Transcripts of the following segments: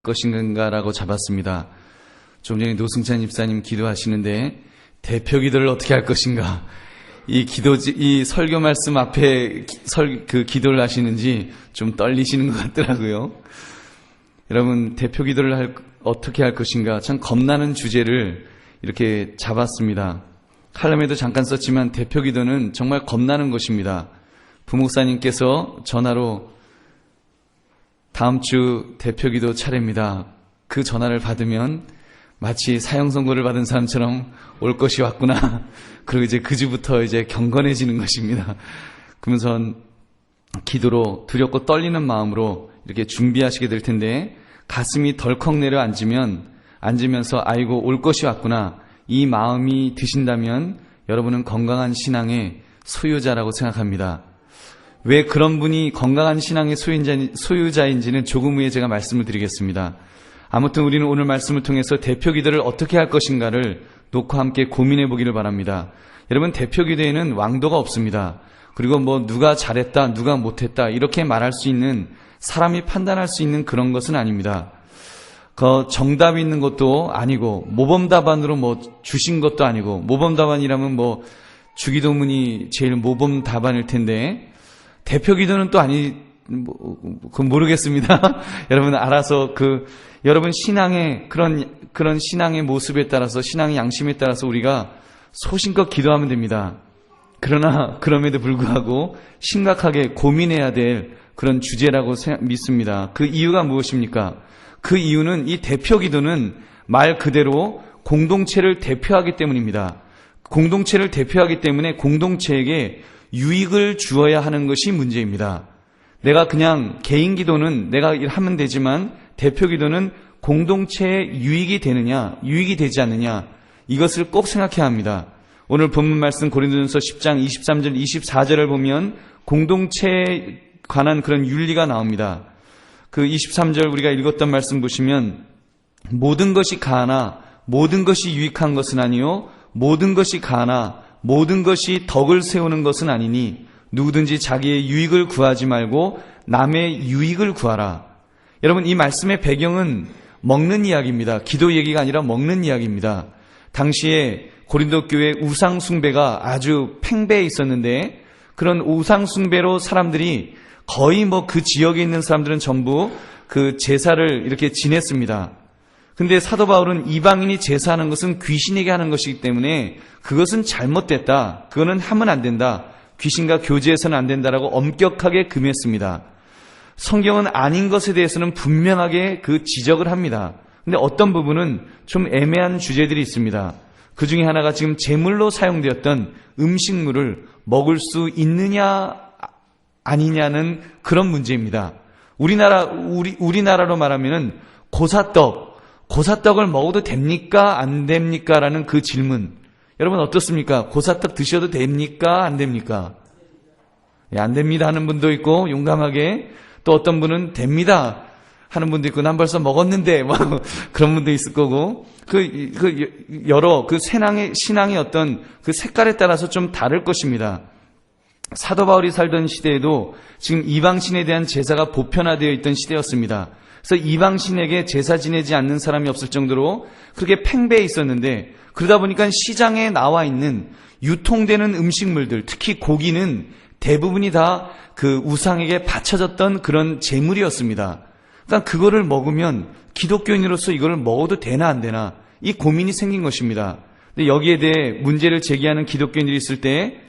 것인가라고 잡았습니다. 좀 전에 노승찬 집사님 기도하시는데 대표 기도를 어떻게 할 것인가, 이 설교 말씀 앞에 그 기도를 하시는지 좀 떨리시는 것 같더라고요. 여러분, 대표 기도를 어떻게 할 것인가, 참 겁나는 주제를 이렇게 잡았습니다. 칼럼에도 잠깐 썼지만 대표 기도는 정말 겁나는 것입니다. 부목사님께서 전화로 다음 주 대표 기도 차례입니다. 그 전화를 받으면 마치 사형 선고를 받은 사람처럼 올 것이 왔구나. 그리고 이제 그 주부터 이제 경건해지는 것입니다. 그러면서 기도로 두렵고 떨리는 마음으로 이렇게 준비하시게 될 텐데, 가슴이 덜컥 앉으면서 아이고 올 것이 왔구나, 이 마음이 드신다면 여러분은 건강한 신앙의 소유자라고 생각합니다. 왜 그런 분이 건강한 신앙의 소유자인지는 조금 후에 제가 말씀을 드리겠습니다. 아무튼 우리는 오늘 말씀을 통해서 대표 기도를 어떻게 할 것인가를 놓고 함께 고민해 보기를 바랍니다. 여러분, 대표 기도에는 왕도가 없습니다. 그리고 누가 잘했다, 누가 못했다 이렇게 말할 수 있는, 사람이 판단할 수 있는 그런 것은 아닙니다. 정답이 있는 것도 아니고, 모범 답안으로 주신 것도 아니고, 모범 답안이라면 주기도문이 제일 모범 답안일 텐데, 대표 기도는 또 그건 모르겠습니다. 여러분 알아서 여러분 신앙의 그런 신앙의 모습에 따라서, 신앙의 양심에 따라서 우리가 소신껏 기도하면 됩니다. 그러나 그럼에도 불구하고 심각하게 고민해야 될 그런 주제라고 믿습니다. 그 이유가 무엇입니까? 그 이유는 이 대표 기도는 말 그대로 공동체를 대표하기 때문입니다. 공동체를 대표하기 때문에 공동체에게 유익을 주어야 하는 것이 문제입니다. 내가 그냥 개인 기도는 내가 하면 되지만 대표 기도는 공동체에 유익이 되느냐, 유익이 되지 않느냐, 이것을 꼭 생각해야 합니다. 오늘 본문 말씀 고린도전서 10장 23절 24절을 보면 공동체에 관한 그런 윤리가 나옵니다. 그 23절 우리가 읽었던 말씀 보시면, 모든 것이 가하나 모든 것이 유익한 것은 아니요 모든 것이 가하나 모든 것이 덕을 세우는 것은 아니니 누구든지 자기의 유익을 구하지 말고 남의 유익을 구하라. 여러분, 이 말씀의 배경은 먹는 이야기입니다. 기도 얘기가 아니라 먹는 이야기입니다. 당시에 고린도 교회 우상 숭배가 아주 팽배해 있었는데, 그런 우상 숭배로 사람들이 거의 그 지역에 있는 사람들은 전부 그 제사를 이렇게 지냈습니다. 근데 사도 바울은 이방인이 제사하는 것은 귀신에게 하는 것이기 때문에 그것은 잘못됐다, 그거는 하면 안 된다, 귀신과 교제해서는 안 된다라고 엄격하게 금했습니다. 성경은 아닌 것에 대해서는 분명하게 지적을 합니다. 근데 어떤 부분은 좀 애매한 주제들이 있습니다. 그 중에 하나가 지금 제물로 사용되었던 음식물을 먹을 수 있느냐 아니냐는 그런 문제입니다. 우리나라로 말하면은 고사떡을 먹어도 됩니까 안 됩니까 라는 그 질문. 여러분 어떻습니까? 고사떡 드셔도 됩니까 안 됩니까? 안 됩니다 하는 분도 있고, 용감하게, 또 어떤 분은 됩니다 하는 분도 있고, 난 벌써 먹었는데 그런 분도 있을 거고, 여러 신앙의 어떤 그 색깔에 따라서 좀 다를 것입니다. 사도 바울이 살던 시대에도 지금 이방신에 대한 제사가 보편화되어 있던 시대였습니다. 그래서 이방신에게 제사 지내지 않는 사람이 없을 정도로 그렇게 팽배해 있었는데, 그러다 보니까 시장에 나와 있는 유통되는 음식물들, 특히 고기는 대부분이 다 그 우상에게 바쳐졌던 그런 제물이었습니다. 그러니까 그거를 먹으면 기독교인으로서 이걸 먹어도 되나 안 되나, 이 고민이 생긴 것입니다. 근데 여기에 대해 문제를 제기하는 기독교인들이 있을 때,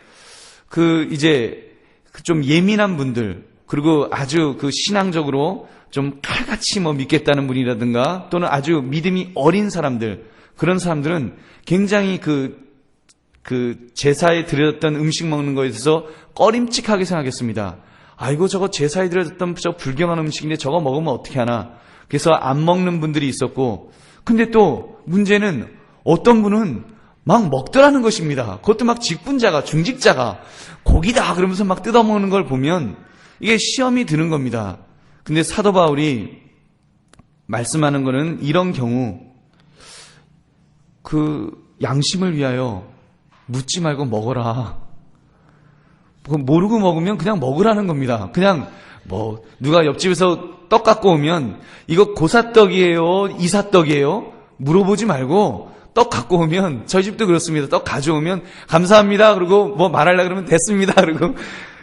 좀 예민한 분들, 그리고 아주 신앙적으로 좀 칼같이 믿겠다는 분이라든가, 또는 아주 믿음이 어린 사람들, 그런 사람들은 굉장히 제사에 드렸던 음식 먹는 거에 대해서 꺼림칙하게 생각했습니다. 아이고, 저거 제사에 드렸던 저 불경한 음식인데 저거 먹으면 어떻게 하나. 그래서 안 먹는 분들이 있었고, 근데 또 문제는 어떤 분은 막 먹더라는 것입니다. 그것도 막 직분자가, 중직자가 고기다 그러면서 막 뜯어먹는 걸 보면 이게 시험이 드는 겁니다. 근데 사도 바울이 말씀하는 거는 이런 경우 양심을 위하여 묻지 말고 먹어라. 모르고 먹으면 그냥 먹으라는 겁니다. 그냥 누가 옆집에서 떡 갖고 오면 이거 고사떡이에요? 이사떡이에요? 물어보지 말고 떡 갖고 오면, 저희 집도 그렇습니다. 떡 가져오면 감사합니다. 그리고 뭐 말하려고 그러면 됐습니다. 그리고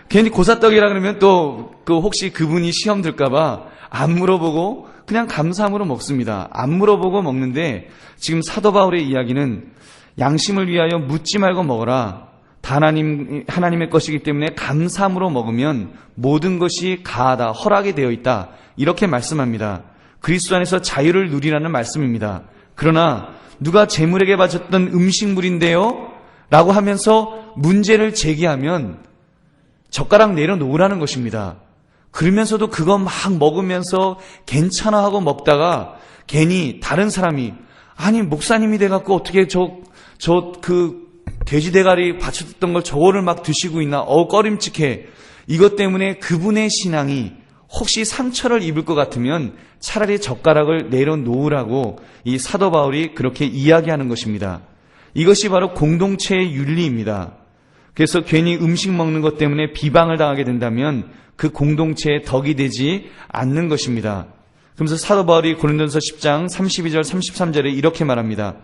괜히 고사떡이라 그러면 또 혹시 그분이 시험 들까봐 안 물어보고 그냥 감사함으로 먹습니다. 안 물어보고 먹는데, 지금 사도 바울의 이야기는 양심을 위하여 묻지 말고 먹어라. 하나님의 것이기 때문에 감사함으로 먹으면 모든 것이 가하다, 허락이 되어 있다. 이렇게 말씀합니다. 그리스도 안에서 자유를 누리라는 말씀입니다. 그러나 누가 재물에게 바쳤던 음식물인데요? 라고 하면서 문제를 제기하면 젓가락 내려놓으라는 것입니다. 그러면서도 그거 막 먹으면서 괜찮아 하고 먹다가 괜히 다른 사람이, 아니 목사님이 돼갖고 어떻게 그 돼지 대가리 바쳤던 걸 저거를 막 드시고 있나, 꺼림칙해. 이것 때문에 그분의 신앙이 혹시 상처를 입을 것 같으면 차라리 젓가락을 내려놓으라고 이 사도 바울이 그렇게 이야기하는 것입니다. 이것이 바로 공동체의 윤리입니다. 그래서 괜히 음식 먹는 것 때문에 비방을 당하게 된다면 그 공동체의 덕이 되지 않는 것입니다. 그러면서 사도 바울이 고린도전서 10장 32절 33절에 이렇게 말합니다.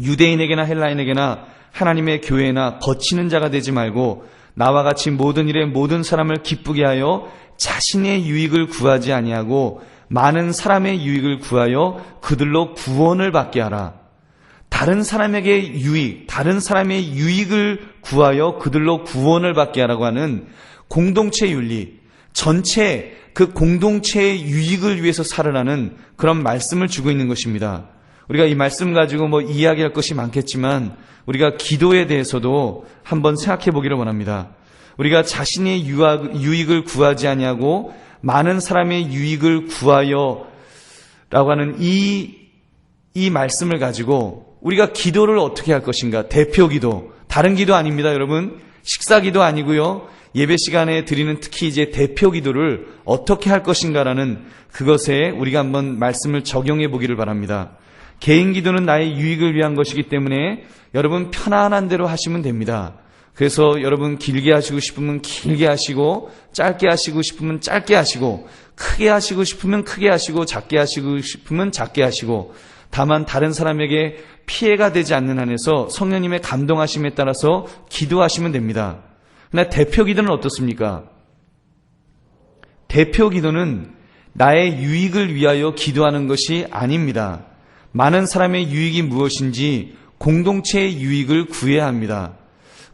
유대인에게나 헬라인에게나 하나님의 교회나 거치는 자가 되지 말고 나와 같이 모든 일에 모든 사람을 기쁘게 하여 자신의 유익을 구하지 아니하고 많은 사람의 유익을 구하여 그들로 구원을 받게 하라. 다른 사람에게 유익, 다른 사람의 유익을 구하여 그들로 구원을 받게 하라고 하는 공동체 윤리, 전체 그 공동체의 유익을 위해서 살으라는 그런 말씀을 주고 있는 것입니다. 우리가 이 말씀 가지고 이야기할 것이 많겠지만 우리가 기도에 대해서도 한번 생각해 보기를 원합니다. 우리가 자신의 유익을 구하지 아니하고 많은 사람의 유익을 구하여 라고 하는 이 말씀을 가지고 우리가 기도를 어떻게 할 것인가? 대표 기도, 다른 기도 아닙니다, 여러분. 식사 기도 아니고요. 예배 시간에 드리는 특히 이제 대표 기도를 어떻게 할 것인가라는 그것에 우리가 한번 말씀을 적용해 보기를 바랍니다. 개인 기도는 나의 유익을 위한 것이기 때문에 여러분 편안한 대로 하시면 됩니다. 그래서 여러분 길게 하시고 싶으면 길게 하시고, 짧게 하시고 싶으면 짧게 하시고, 크게 하시고 싶으면 크게 하시고, 작게 하시고 싶으면 작게 하시고, 다만 다른 사람에게 피해가 되지 않는 한에서 성령님의 감동하심에 따라서 기도하시면 됩니다. 그러나 대표 기도는 어떻습니까? 대표 기도는 나의 유익을 위하여 기도하는 것이 아닙니다. 많은 사람의 유익이 무엇인지 공동체의 유익을 구해야 합니다.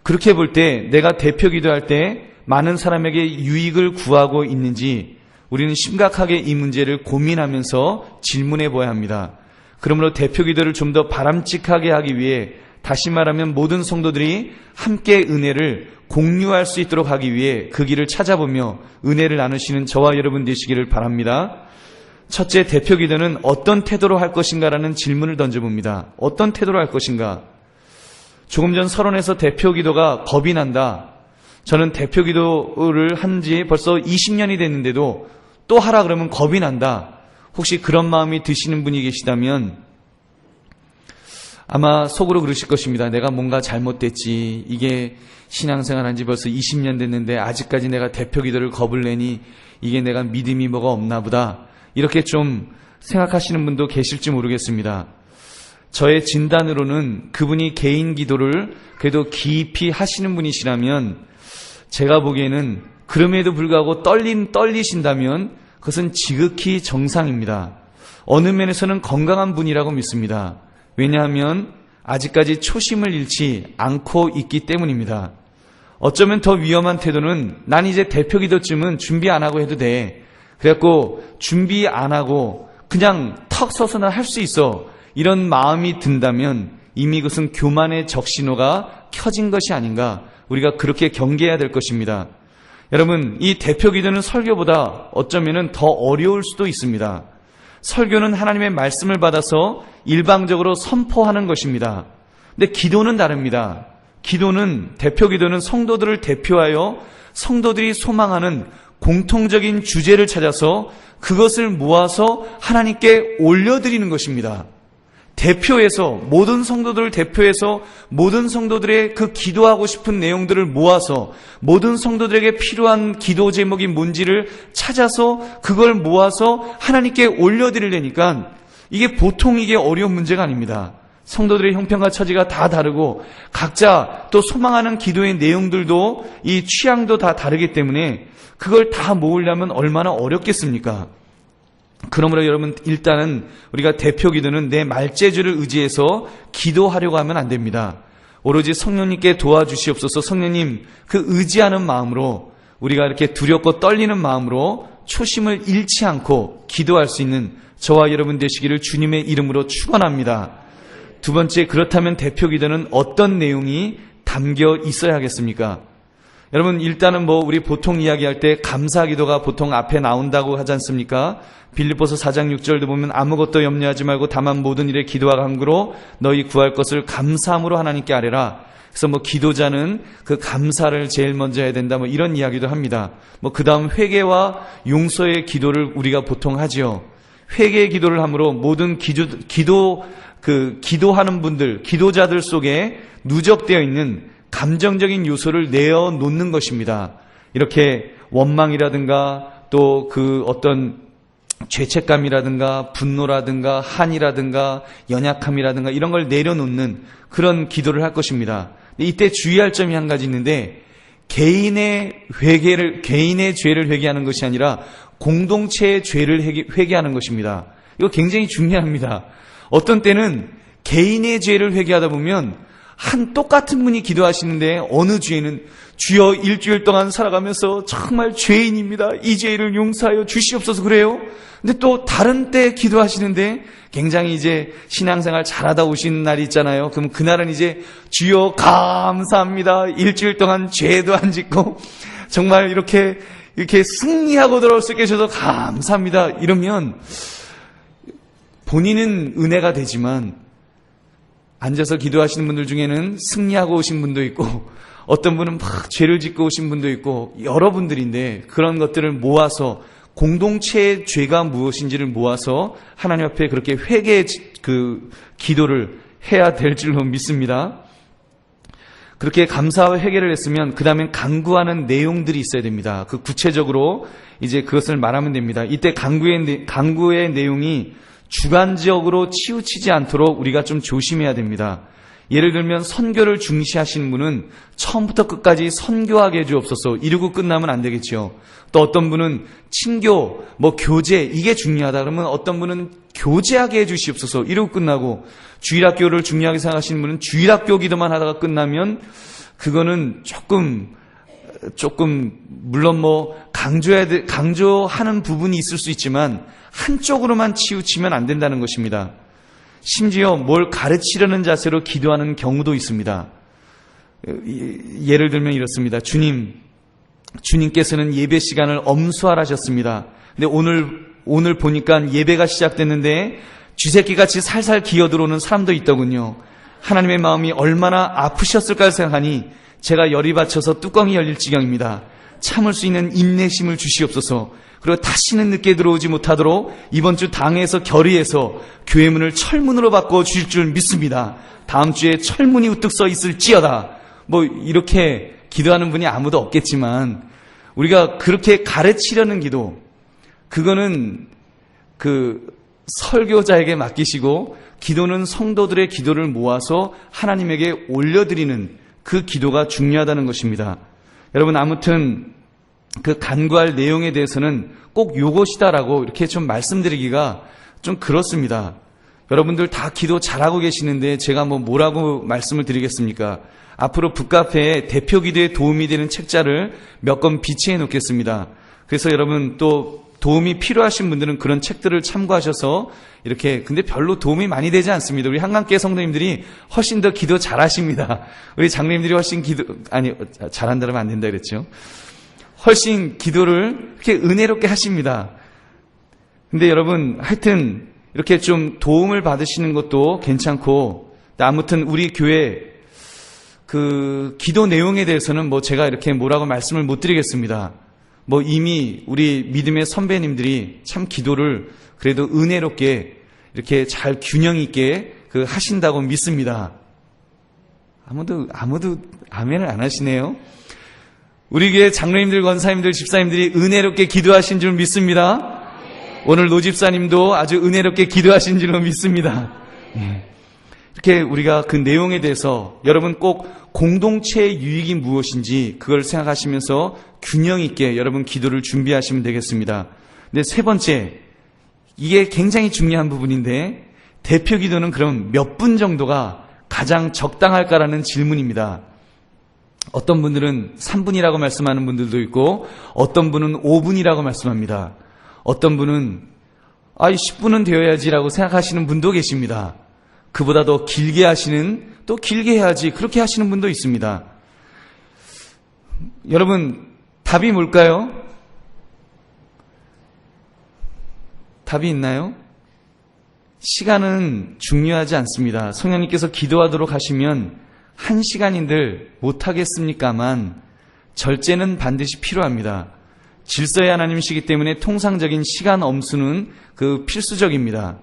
그렇게 볼 때 내가 대표 기도할 때 많은 사람에게 유익을 구하고 있는지 우리는 심각하게 이 문제를 고민하면서 질문해 보아야 합니다. 그러므로 대표 기도를 좀 더 바람직하게 하기 위해, 다시 말하면 모든 성도들이 함께 은혜를 공유할 수 있도록 하기 위해 그 길을 찾아보며 은혜를 나누시는 저와 여러분 되시기를 바랍니다. 첫째, 대표 기도는 어떤 태도로 할 것인가라는 질문을 던져봅니다. 어떤 태도로 할 것인가? 조금 전 서론에서 대표 기도가 겁이 난다. 저는 대표 기도를 한 지 벌써 20년이 됐는데도 또 하라 그러면 겁이 난다. 혹시 그런 마음이 드시는 분이 계시다면 아마 속으로 그러실 것입니다. 내가 뭔가 잘못됐지. 이게 신앙생활 한 지 벌써 20년 됐는데 아직까지 내가 대표 기도를 겁을 내니 이게 내가 믿음이 뭐가 없나 보다. 이렇게 좀 생각하시는 분도 계실지 모르겠습니다. 저의 진단으로는 그분이 개인 기도를 그래도 깊이 하시는 분이시라면, 제가 보기에는 그럼에도 불구하고 떨리신다면 그것은 지극히 정상입니다. 어느 면에서는 건강한 분이라고 믿습니다. 왜냐하면 아직까지 초심을 잃지 않고 있기 때문입니다. 어쩌면 더 위험한 태도는 난 이제 대표 기도쯤은 준비 안 하고 해도 돼. 그래갖고 준비 안 하고 그냥 턱 서서는 할 수 있어. 이런 마음이 든다면 이미 그것은 교만의 적신호가 켜진 것이 아닌가. 우리가 그렇게 경계해야 될 것입니다. 여러분, 이 대표 기도는 설교보다 어쩌면 더 어려울 수도 있습니다. 설교는 하나님의 말씀을 받아서 일방적으로 선포하는 것입니다. 근데 기도는 다릅니다. 대표 기도는 성도들을 대표하여 성도들이 소망하는 공통적인 주제를 찾아서 그것을 모아서 하나님께 올려드리는 것입니다. 대표해서, 모든 성도들을 대표해서 모든 성도들의 그 기도하고 싶은 내용들을 모아서 모든 성도들에게 필요한 기도 제목이 뭔지를 찾아서 그걸 모아서 하나님께 올려드리려니까 이게 보통 이게 어려운 문제가 아닙니다. 성도들의 형편과 처지가 다 다르고 각자 또 소망하는 기도의 내용들도 이 취향도 다 다르기 때문에 그걸 다 모으려면 얼마나 어렵겠습니까? 그러므로 여러분, 일단은 우리가 대표 기도는 내 말재주를 의지해서 기도하려고 하면 안 됩니다. 오로지 성령님께 도와주시옵소서. 성령님, 그 의지하는 마음으로 우리가 이렇게 두렵고 떨리는 마음으로 초심을 잃지 않고 기도할 수 있는 저와 여러분 되시기를 주님의 이름으로 축원합니다. 두 번째, 그렇다면 대표 기도는 어떤 내용이 담겨 있어야 하겠습니까? 여러분, 일단은 우리 보통 이야기할 때 감사 기도가 보통 앞에 나온다고 하지 않습니까? 빌립보서 4장 6절도 보면 아무것도 염려하지 말고 다만 모든 일에 기도와 간구로 너희 구할 것을 감사함으로 하나님께 아뢰라. 그래서 기도자는 그 감사를 제일 먼저 해야 된다. 이런 이야기도 합니다. 그 다음 회개와 용서의 기도를 우리가 보통 하지요. 회개의 기도를 함으로 모든 기도하는 분들, 기도자들 속에 누적되어 있는 감정적인 요소를 내어놓는 것입니다. 이렇게 원망이라든가 또 그 어떤 죄책감이라든가 분노라든가 한이라든가 연약함이라든가 이런 걸 내려놓는 그런 기도를 할 것입니다. 이때 주의할 점이 한 가지 있는데 개인의 죄를 회개하는 것이 아니라 공동체의 죄를 회개하는 것입니다. 이거 굉장히 중요합니다. 어떤 때는 개인의 죄를 회개하다 보면 똑같은 분이 기도하시는데 어느 주에는 주여 일주일 동안 살아가면서 정말 죄인입니다. 이 죄를 용서하여 주시옵소서 그래요. 근데 또 다른 때 기도하시는데 굉장히 이제 신앙생활 잘하다 오신 날이 있잖아요. 그럼 그날은 이제 주여 감사합니다. 일주일 동안 죄도 안 짓고 정말 이렇게 승리하고 돌아올 수 있게 해주셔서 감사합니다. 이러면 본인은 은혜가 되지만 앉아서 기도하시는 분들 중에는 승리하고 오신 분도 있고 어떤 분은 막 죄를 짓고 오신 분도 있고 여러분들인데 그런 것들을 모아서 공동체의 죄가 무엇인지를 모아서 하나님 앞에 그렇게 회개의 기도를 해야 될 줄로 믿습니다. 그렇게 감사와 회개를 했으면 그 다음엔 간구하는 내용들이 있어야 됩니다. 그 구체적으로 이제 그것을 말하면 됩니다. 이때 간구의 내용이 주관적으로 치우치지 않도록 우리가 좀 조심해야 됩니다. 예를 들면 선교를 중시하시는 분은 처음부터 끝까지 선교하게 해주옵소서 이러고 끝나면 안 되겠죠. 또 어떤 분은 친교, 교제 이게 중요하다 그러면 어떤 분은 교제하게 해주시옵소서 이러고 끝나고 주일학교를 중요하게 생각하시는 분은 주일학교 기도만 하다가 끝나면 그거는 조금 물론 강조하는 부분이 있을 수 있지만 한쪽으로만 치우치면 안 된다는 것입니다. 심지어 뭘 가르치려는 자세로 기도하는 경우도 있습니다. 예를 들면 이렇습니다. 주님께서는 예배 시간을 엄수하라셨습니다. 근데 오늘 보니까 예배가 시작됐는데 쥐새끼같이 살살 기어들어오는 사람도 있더군요. 하나님의 마음이 얼마나 아프셨을까 생각하니 제가 열이 받쳐서 뚜껑이 열릴 지경입니다. 참을 수 있는 인내심을 주시옵소서. 그리고 다시는 늦게 들어오지 못하도록 이번 주 당에서 결의해서 교회 문을 철문으로 바꿔 주실 줄 믿습니다. 다음 주에 철문이 우뚝 서 있을지어다. 이렇게 기도하는 분이 아무도 없겠지만 우리가 그렇게 가르치려는 기도, 그거는 설교자에게 맡기시고 기도는 성도들의 기도를 모아서 하나님에게 올려드리는 그 기도가 중요하다는 것입니다. 여러분, 아무튼 그 간구할 내용에 대해서는 꼭 요것이다라고 이렇게 좀 말씀드리기가 좀 그렇습니다. 여러분들 다 기도 잘하고 계시는데 제가 뭐라고 말씀을 드리겠습니까? 앞으로 북카페에 대표 기도에 도움이 되는 책자를 몇 권 비치해 놓겠습니다. 그래서 여러분 또 도움이 필요하신 분들은 그런 책들을 참고하셔서 이렇게, 근데 별로 도움이 많이 되지 않습니다. 우리 한강교회 성도님들이 훨씬 더 기도 잘하십니다. 우리 장로님들이 훨씬 잘한다면 안 된다 그랬죠. 훨씬 기도를 이렇게 은혜롭게 하십니다. 근데 여러분, 하여튼 이렇게 좀 도움을 받으시는 것도 괜찮고, 아무튼 우리 교회 기도 내용에 대해서는 제가 이렇게 뭐라고 말씀을 못 드리겠습니다. 이미 우리 믿음의 선배님들이 참 기도를 그래도 은혜롭게 이렇게 잘 균형 있게 하신다고 믿습니다. 아무도 아멘을 안 하시네요. 우리 교회 장로님들, 권사님들, 집사님들이 은혜롭게 기도하신 줄 믿습니다. 오늘 노집사님도 아주 은혜롭게 기도하신 줄로 믿습니다. 이렇게 우리가 그 내용에 대해서 여러분 꼭 공동체의 유익이 무엇인지 그걸 생각하시면서 균형 있게 여러분 기도를 준비하시면 되겠습니다. 근데 세 번째, 이게 굉장히 중요한 부분인데 대표 기도는 그럼 몇 분 정도가 가장 적당할까라는 질문입니다. 어떤 분들은 3분이라고 말씀하는 분들도 있고 어떤 분은 5분이라고 말씀합니다. 어떤 분은 10분은 되어야지라고 생각하시는 분도 계십니다. 그보다 더 길게 하시는, 또 길게 해야지 그렇게 하시는 분도 있습니다. 여러분 답이 뭘까요? 답이 있나요? 시간은 중요하지 않습니다. 성령님께서 기도하도록 하시면 1시간인들 못하겠습니까만 절제는 반드시 필요합니다. 질서의 하나님이시기 때문에 통상적인 시간 엄수는 필수적입니다.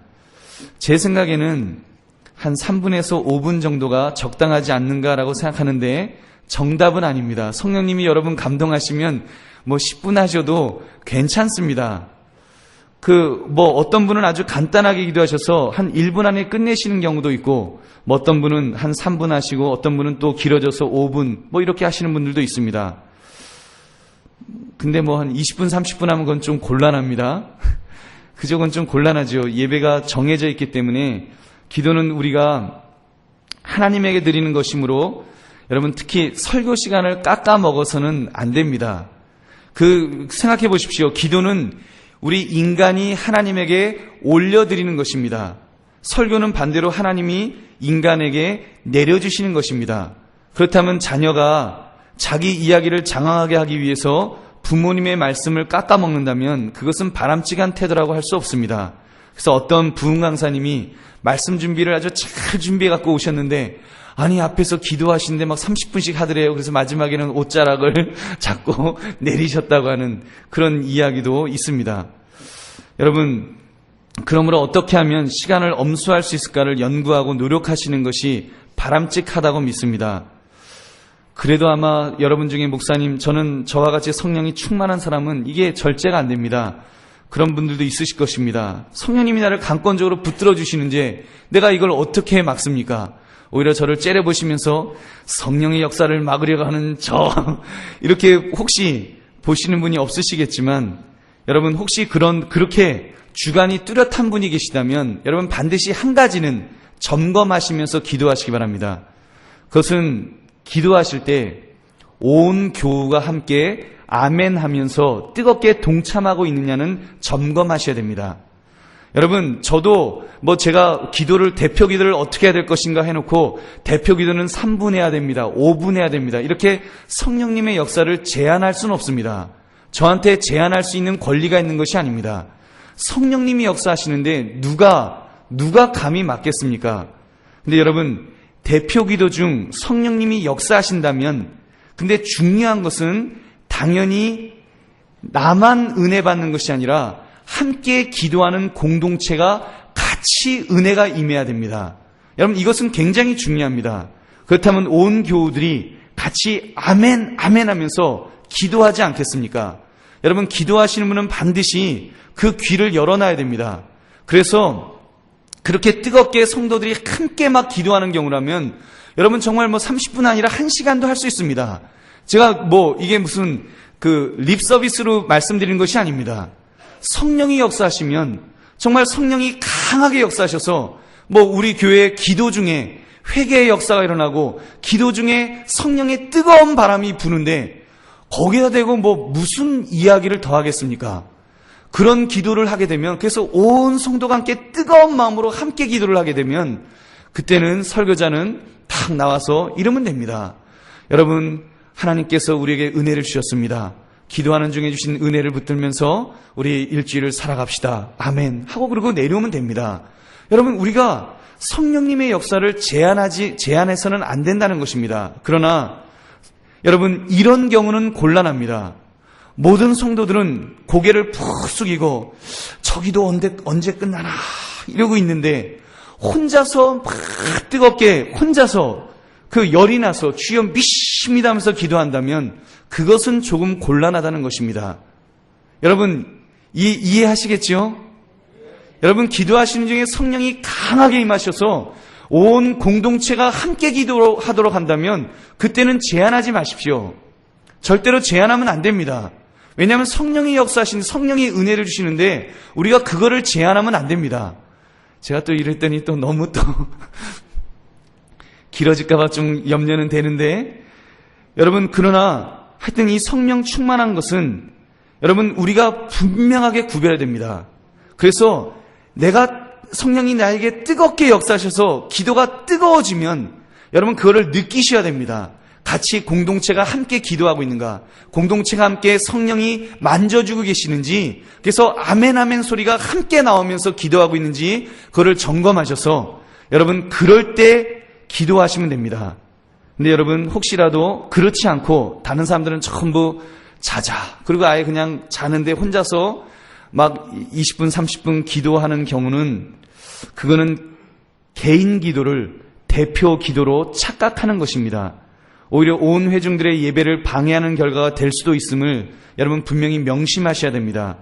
제 생각에는 한 3분에서 5분 정도가 적당하지 않는가라고 생각하는데 정답은 아닙니다. 성령님이 여러분 감동하시면 10분 하셔도 괜찮습니다. 어떤 분은 아주 간단하게 기도하셔서 한 1분 안에 끝내시는 경우도 있고, 어떤 분은 한 3분 하시고, 어떤 분은 또 길어져서 5분, 이렇게 하시는 분들도 있습니다. 근데 한 20분, 30분 하면 그건 좀 곤란합니다. 그건 좀 곤란하죠. 예배가 정해져 있기 때문에, 기도는 우리가 하나님에게 드리는 것이므로, 여러분 특히 설교 시간을 깎아 먹어서는 안 됩니다. 생각해 보십시오. 기도는 우리 인간이 하나님에게 올려드리는 것입니다. 설교는 반대로 하나님이 인간에게 내려주시는 것입니다. 그렇다면 자녀가 자기 이야기를 장황하게 하기 위해서 부모님의 말씀을 깎아먹는다면 그것은 바람직한 태도라고 할 수 없습니다. 그래서 어떤 부흥 강사님이 말씀 준비를 아주 잘 준비해 갖고 오셨는데 앞에서 기도하시는데 30분씩 하더래요. 그래서 마지막에는 옷자락을 잡고 내리셨다고 하는 그런 이야기도 있습니다. 여러분, 그러므로 어떻게 하면 시간을 엄수할 수 있을까를 연구하고 노력하시는 것이 바람직하다고 믿습니다. 그래도 아마 여러분 중에 목사님, 저는 저와 같이 성령이 충만한 사람은 이게 절제가 안 됩니다. 그런 분들도 있으실 것입니다. 성령님이 나를 강권적으로 붙들어 주시는지 내가 이걸 어떻게 막습니까? 오히려 저를 째려보시면서 성령의 역사를 막으려고 하는 이렇게 혹시 보시는 분이 없으시겠지만, 여러분 혹시 그렇게 주관이 뚜렷한 분이 계시다면 여러분 반드시 한 가지는 점검하시면서 기도하시기 바랍니다. 그것은 기도하실 때 온 교우가 함께 아멘 하면서 뜨겁게 동참하고 있느냐는 점검하셔야 됩니다. 여러분, 저도 제가 대표 기도를 어떻게 해야 될 것인가 해놓고 대표 기도는 3분 해야 됩니다. 5분 해야 됩니다. 이렇게 성령님의 역사를 제한할 수는 없습니다. 저한테 제한할 수 있는 권리가 있는 것이 아닙니다. 성령님이 역사하시는데 누가 감히 막겠습니까? 근데 여러분, 대표 기도 중 성령님이 역사하신다면, 근데 중요한 것은 당연히 나만 은혜 받는 것이 아니라 함께 기도하는 공동체가 같이 은혜가 임해야 됩니다. 여러분, 이것은 굉장히 중요합니다. 그렇다면 온 교우들이 같이 아멘, 아멘 하면서 기도하지 않겠습니까? 여러분, 기도하시는 분은 반드시 그 귀를 열어놔야 됩니다. 그래서 그렇게 뜨겁게 성도들이 함께 막 기도하는 경우라면 여러분 정말 30분 아니라 1시간도 할 수 있습니다. 제가 이게 무슨 립 서비스로 말씀드리는 것이 아닙니다. 성령이 역사하시면 정말 성령이 강하게 역사하셔서 우리 교회 기도 중에 회개의 역사가 일어나고 기도 중에 성령의 뜨거운 바람이 부는데 거기다 대고 무슨 이야기를 더 하겠습니까? 그런 기도를 하게 되면, 그래서 온 성도가 함께 뜨거운 마음으로 함께 기도를 하게 되면 그때는 설교자는 탁 나와서 이러면 됩니다. 여러분, 하나님께서 우리에게 은혜를 주셨습니다. 기도하는 중에 주신 은혜를 붙들면서 우리 일주일을 살아갑시다. 아멘 하고 그러고 내려오면 됩니다. 여러분, 우리가 성령님의 역사를 제한해서는 안 된다는 것입니다. 그러나 여러분, 이런 경우는 곤란합니다. 모든 성도들은 고개를 푹 숙이고 저기도 언제 끝나나 이러고 있는데 혼자서 막 뜨겁게 혼자서 그 열이 나서 주여 믿습니다 하면서 기도한다면 그것은 조금 곤란하다는 것입니다. 여러분 이해하시겠죠? 여러분 기도하시는 중에 성령이 강하게 임하셔서 온 공동체가 함께 기도하도록 한다면 그때는 제한하지 마십시오. 절대로 제한하면 안 됩니다. 왜냐하면 성령이 역사하시는 성령이 은혜를 주시는데 우리가 그거를 제한하면 안 됩니다. 제가 또 이랬더니 또 너무 또 길어질까봐 좀 염려는 되는데 여러분 그러나 하여튼 이 성령 충만한 것은 여러분 우리가 분명하게 구별해야 됩니다. 그래서 내가 성령이 나에게 뜨겁게 역사하셔서 기도가 뜨거워지면 여러분 그거를 느끼셔야 됩니다. 같이 공동체가 함께 기도하고 있는가, 공동체가 함께 성령이 만져주고 계시는지, 그래서 아멘 아멘 소리가 함께 나오면서 기도하고 있는지 그거를 점검하셔서 여러분 그럴 때 기도하시면 됩니다. 근데 여러분 혹시라도 그렇지 않고 다른 사람들은 전부 자자 그리고 아예 그냥 자는데 혼자서 막 20분 30분 기도하는 경우는 그거는 개인 기도를 대표 기도로 착각하는 것입니다. 오히려 온 회중들의 예배를 방해하는 결과가 될 수도 있음을 여러분 분명히 명심하셔야 됩니다.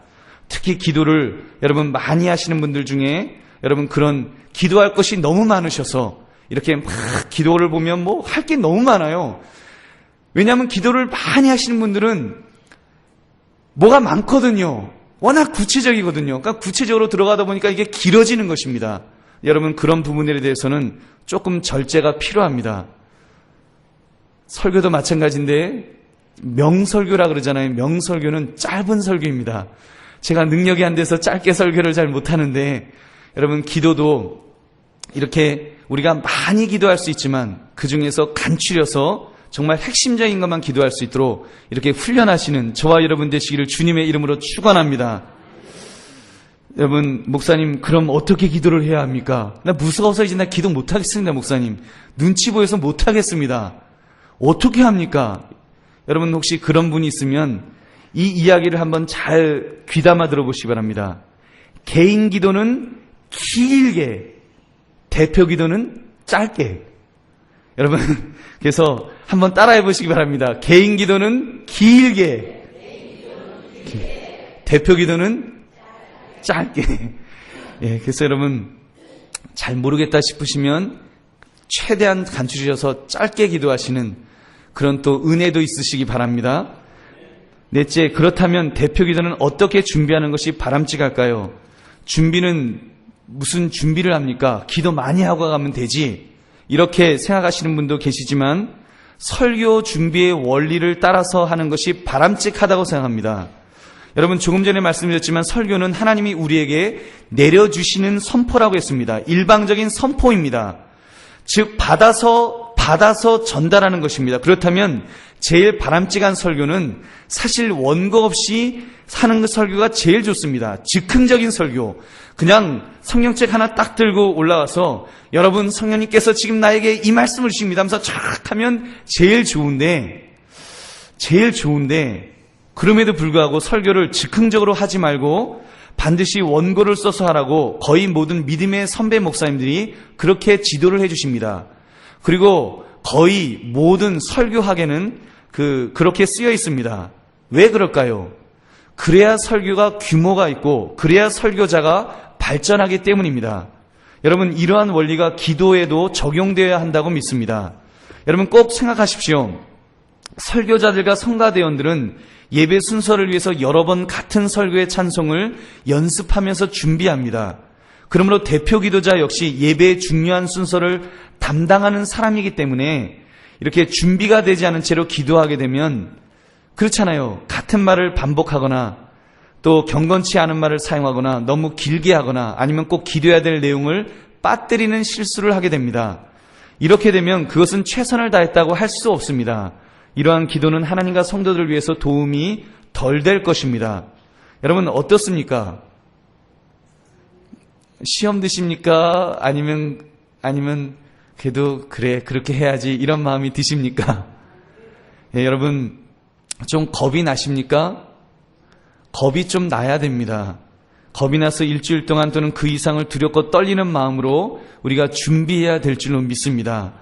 특히 기도를 여러분 많이 하시는 분들 중에 여러분 그런 기도할 것이 너무 많으셔서 이렇게 막 기도를 보면 뭐 할 게 너무 많아요. 왜냐하면 기도를 많이 하시는 분들은 뭐가 많거든요. 워낙 구체적이거든요. 그러니까 구체적으로 들어가다 보니까 이게 길어지는 것입니다. 여러분 그런 부분에 대해서는 조금 절제가 필요합니다. 설교도 마찬가지인데 명설교라 그러잖아요. 명설교는 짧은 설교입니다. 제가 능력이 안 돼서 짧게 설교를 잘 못하는데 여러분 기도도 이렇게 우리가 많이 기도할 수 있지만 그 중에서 간추려서 정말 핵심적인 것만 기도할 수 있도록 이렇게 훈련하시는 저와 여러분 되시기를 주님의 이름으로 축원합니다. 여러분 목사님 그럼 어떻게 기도를 해야 합니까? 나 무서워서 이제 나 기도 못하겠습니다. 목사님 눈치 보여서 못하겠습니다. 어떻게 합니까? 여러분 혹시 그런 분이 있으면 이 이야기를 한번 잘 귀담아 들어보시기 바랍니다. 개인 기도는 길게, 대표 기도는 짧게. 여러분 그래서 한번 따라해 보시기 바랍니다. 개인 기도는 길게, 대표 기도는 짧게. 예, 그래서 여러분 잘 모르겠다 싶으시면 최대한 간추리셔서 짧게 기도하시는 그런 또 은혜도 있으시기 바랍니다. 넷째, 그렇다면 대표 기도는 어떻게 준비하는 것이 바람직할까요? 준비는 무슨 준비를 합니까? 기도 많이 하고 가면 되지. 이렇게 생각하시는 분도 계시지만 설교 준비의 원리를 따라서 하는 것이 바람직하다고 생각합니다. 여러분 조금 전에 말씀드렸지만 설교는 하나님이 우리에게 내려주시는 선포라고 했습니다. 일방적인 선포입니다. 즉 받아서 전달하는 것입니다. 그렇다면 제일 바람직한 설교는 사실 원고 없이 하는 설교가 제일 좋습니다. 즉흥적인 설교. 그냥 성경책 하나 딱 들고 올라와서 여러분 성령님께서 지금 나에게 이 말씀을 주십니다 하면서 쫙 하면 제일 좋은데 그럼에도 불구하고 설교를 즉흥적으로 하지 말고 반드시 원고를 써서 하라고 거의 모든 믿음의 선배 목사님들이 그렇게 지도를 해주십니다. 그리고 거의 모든 설교학에는 그렇게 쓰여 있습니다. 왜 그럴까요? 그래야 설교가 규모가 있고 그래야 설교자가 발전하기 때문입니다. 여러분 이러한 원리가 기도에도 적용되어야 한다고 믿습니다. 여러분 꼭 생각하십시오. 설교자들과 성가대원들은 예배 순서를 위해서 여러 번 같은 설교의 찬송을 연습하면서 준비합니다. 그러므로 대표 기도자 역시 예배의 중요한 순서를 담당하는 사람이기 때문에 이렇게 준비가 되지 않은 채로 기도하게 되면 그렇잖아요. 같은 말을 반복하거나 또 경건치 않은 말을 사용하거나 너무 길게 하거나 아니면 꼭 기도해야 될 내용을 빠뜨리는 실수를 하게 됩니다. 이렇게 되면 그것은 최선을 다했다고 할 수 없습니다. 이러한 기도는 하나님과 성도들을 위해서 도움이 덜 될 것입니다. 여러분 어떻습니까? 시험 드십니까? 아니면 그래도 그래 그렇게 해야지 이런 마음이 드십니까? 예, 여러분 좀 겁이 나십니까? 겁이 좀 나야 됩니다. 겁이 나서 일주일 동안 또는 그 이상을 두렵고 떨리는 마음으로 우리가 준비해야 될 줄로 믿습니다.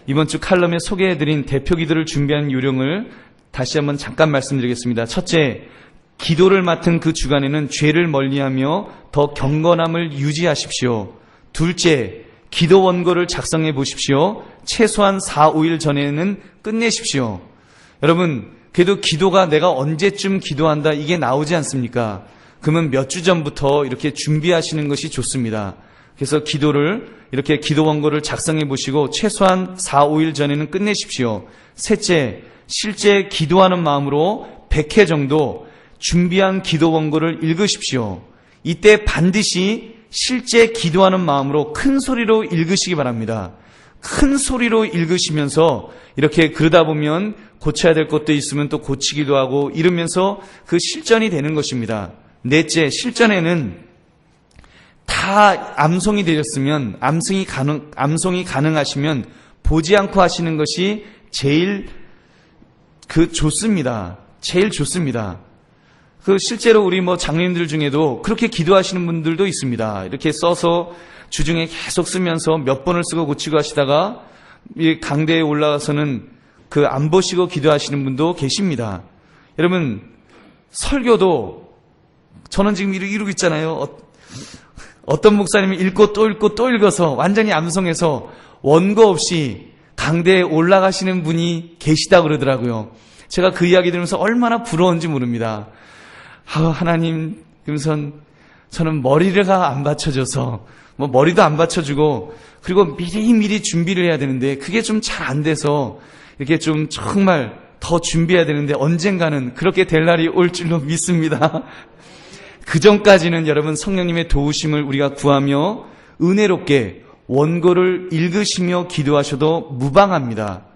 이번 주 칼럼에 소개해드린 대표 기도를 준비한 요령을 다시 한번 잠깐 말씀드리겠습니다. 첫째, 기도를 맡은 그 주간에는 죄를 멀리하며 더 경건함을 유지하십시오. 둘째, 기도 원고를 작성해 보십시오. 최소한 4, 5일 전에는 끝내십시오. 여러분, 그래도 기도가 내가 언제쯤 기도한다 이게 나오지 않습니까? 그러면 몇 주 전부터 이렇게 준비하시는 것이 좋습니다. 그래서 기도를 이렇게 기도 원고를 작성해 보시고 최소한 4, 5일 전에는 끝내십시오. 셋째, 실제 기도하는 마음으로 100회 정도 준비한 기도 원고를 읽으십시오. 이때 반드시 실제 기도하는 마음으로 큰 소리로 읽으시기 바랍니다. 큰 소리로 읽으시면서 이렇게 그러다 보면 고쳐야 될 것도 있으면 또 고치기도 하고 이러면서 그 실전이 되는 것입니다. 넷째, 실전에는 다 암송이 되셨으면 암송이 가능하시면 보지 않고 하시는 것이 제일 좋습니다. 제일 좋습니다. 실제로 우리 장로님들 중에도 그렇게 기도하시는 분들도 있습니다. 이렇게 써서 주중에 계속 쓰면서 몇 번을 쓰고 고치고 하시다가 이 강대에 올라가서는 안 보시고 기도하시는 분도 계십니다. 여러분, 설교도 저는 지금 이러고 있잖아요. 어떤 목사님이 읽고 또 읽고 또 읽어서 완전히 암송해서 원고 없이 강대에 올라가시는 분이 계시다고 그러더라고요. 제가 그 이야기 들으면서 얼마나 부러운지 모릅니다. 하나님, 그러면서 저는 머리가 안 받쳐져서 머리도 안 받쳐주고 그리고 미리미리 준비를 해야 되는데 그게 좀 잘 안 돼서 이렇게 좀 정말 더 준비해야 되는데 언젠가는 그렇게 될 날이 올 줄로 믿습니다. 그 전까지는 여러분 성령님의 도우심을 우리가 구하며 은혜롭게 원고를 읽으시며 기도하셔도 무방합니다.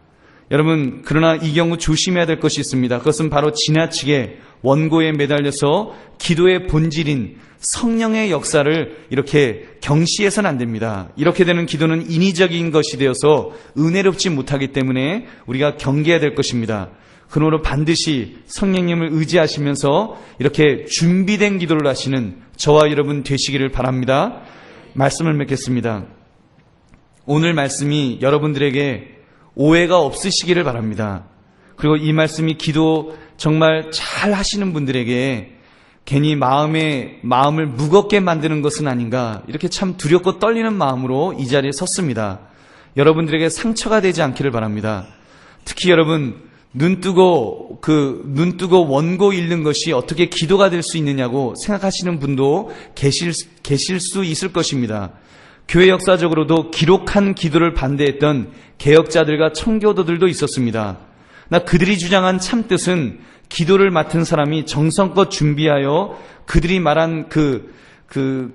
여러분, 그러나 이 경우 조심해야 될 것이 있습니다. 그것은 바로 지나치게 원고에 매달려서 기도의 본질인 성령의 역사를 이렇게 경시해서는 안 됩니다. 이렇게 되는 기도는 인위적인 것이 되어서 은혜롭지 못하기 때문에 우리가 경계해야 될 것입니다. 그러므로 반드시 성령님을 의지하시면서 이렇게 준비된 기도를 하시는 저와 여러분 되시기를 바랍니다. 말씀을 맺겠습니다. 오늘 말씀이 여러분들에게 오해가 없으시기를 바랍니다. 그리고 이 말씀이 기도 정말 잘 하시는 분들에게 괜히 마음을 무겁게 만드는 것은 아닌가, 이렇게 참 두렵고 떨리는 마음으로 이 자리에 섰습니다. 여러분들에게 상처가 되지 않기를 바랍니다. 특히 여러분, 눈 뜨고 원고 읽는 것이 어떻게 기도가 될 수 있느냐고 생각하시는 분도 계실 수 있을 것입니다. 교회 역사적으로도 기록한 기도를 반대했던 개혁자들과 청교도들도 있었습니다. 그들이 주장한 참뜻은 기도를 맡은 사람이 정성껏 준비하여 그들이 말한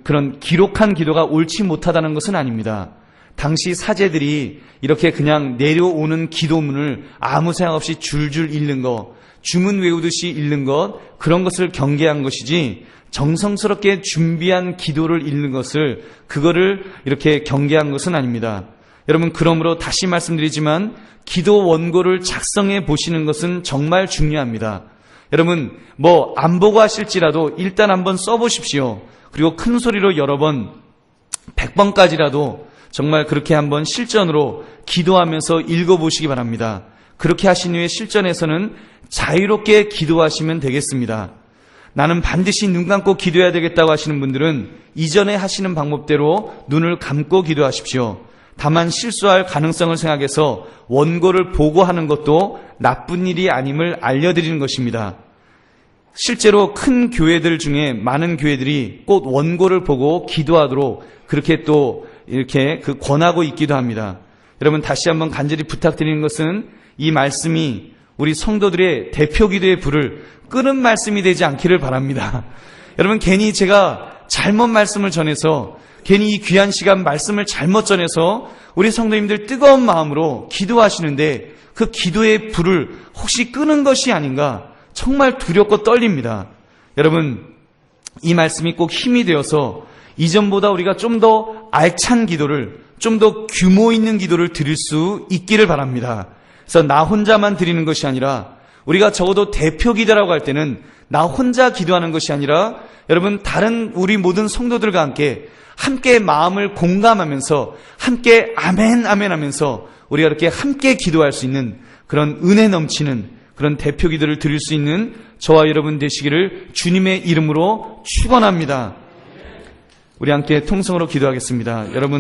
그런 기록한 기도가 옳지 못하다는 것은 아닙니다. 당시 사제들이 이렇게 그냥 내려오는 기도문을 아무 생각 없이 줄줄 읽는 것, 주문 외우듯이 읽는 것, 그런 것을 경계한 것이지 정성스럽게 준비한 기도를 읽는 것을, 그거를 이렇게 경계한 것은 아닙니다. 여러분, 그러므로 다시 말씀드리지만 기도 원고를 작성해 보시는 것은 정말 중요합니다. 여러분, 안 보고 하실지라도 일단 한번 써보십시오. 그리고 큰 소리로 여러 번, 100번까지라도 정말 그렇게 한번 실전으로 기도하면서 읽어보시기 바랍니다. 그렇게 하신 후에 실전에서는 자유롭게 기도하시면 되겠습니다. 나는 반드시 눈 감고 기도해야 되겠다고 하시는 분들은 이전에 하시는 방법대로 눈을 감고 기도하십시오. 다만 실수할 가능성을 생각해서 원고를 보고 하는 것도 나쁜 일이 아님을 알려드리는 것입니다. 실제로 큰 교회들 중에 많은 교회들이 꼭 원고를 보고 기도하도록 그렇게 또 이렇게 권하고 있기도 합니다. 여러분, 다시 한번 간절히 부탁드리는 것은 이 말씀이 우리 성도들의 대표 기도의 불을 끄는 말씀이 되지 않기를 바랍니다. 여러분, 괜히 제가 잘못 말씀을 전해서, 괜히 이 귀한 시간 말씀을 잘못 전해서 우리 성도님들 뜨거운 마음으로 기도하시는데 그 기도의 불을 혹시 끄는 것이 아닌가, 정말 두렵고 떨립니다. 여러분, 이 말씀이 꼭 힘이 되어서 이전보다 우리가 좀 더 알찬 기도를, 좀 더 규모 있는 기도를 드릴 수 있기를 바랍니다. 그래서 나 혼자만 드리는 것이 아니라, 우리가 적어도 대표 기도라고 할 때는 나 혼자 기도하는 것이 아니라 여러분 다른 우리 모든 성도들과 함께 마음을 공감하면서 함께 아멘 아멘 하면서 우리가 이렇게 함께 기도할 수 있는 그런 은혜 넘치는 그런 대표 기도를 드릴 수 있는 저와 여러분 되시기를 주님의 이름으로 축원합니다. 우리 함께 통성으로 기도하겠습니다. 여러분